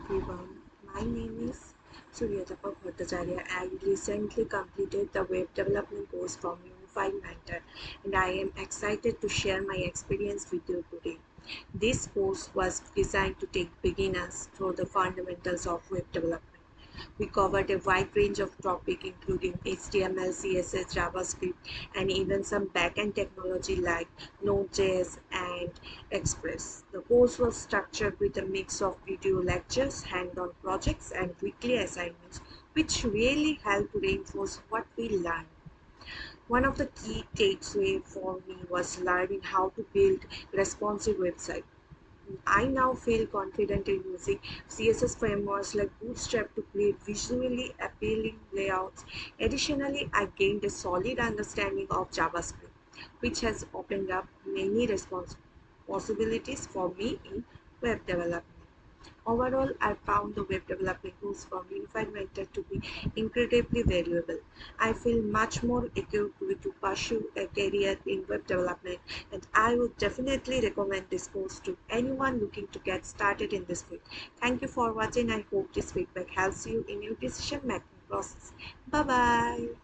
everyone. My name is Suryatapa Bhattacharya. I recently completed the web development course from Unified Mentor and I am excited to share my experience with you today. This course was designed to take beginners through the fundamentals of web development. We covered a wide range of topics including HTML, CSS, JavaScript, and even some backend technology like Node.js and Express. The course was structured with a mix of video lectures, hand-on projects, and weekly assignments, which really helped reinforce what we learned. One of the key takeaways for me was learning how to build responsive websites. I now feel confident in using CSS frameworks like Bootstrap to create visually appealing layouts. Additionally, I gained a solid understanding of JavaScript, which has opened up many possibilities for me in web development. Overall, I found the web development tools from Unified Mentor to be incredibly valuable. I feel much more equipped to pursue a career in web development, and I would definitely recommend this course to anyone looking to get started in this field. Thank you for watching. I hope this feedback helps you in your decision making process. Bye bye.